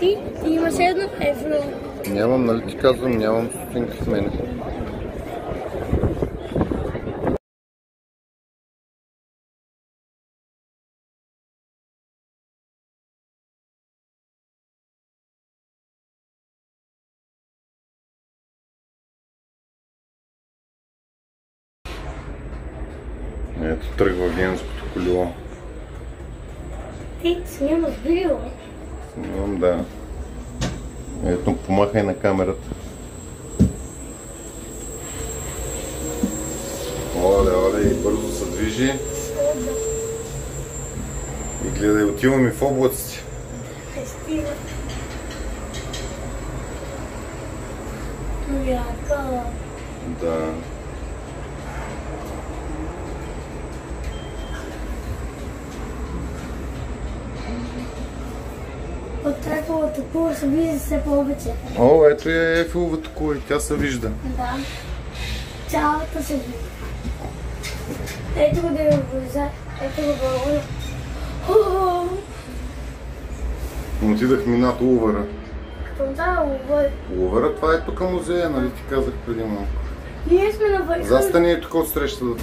Ти имаш 1 евро. Нямам, нали ти казвам, нямам стотинки в мене. Ето тръгва венското колело. Ти снимаш видео? Снимам, да. Ето, помахай на камерата. Оле, и бързо се движи. И гледай, отиваме в облаците. Яка. Да. От Ейфеловата кула се вижда все повече. О, ето е Ейфеловата кула и тя се вижда. Да. Цялата се вижда. Ето го да я влиза. Ето го балона. Отидахме над Лувъра. Какво да Лувър? Лувъра, това е тук музея, нали ти казах преди малко. Ние сме на върха. Застани е тук от среща да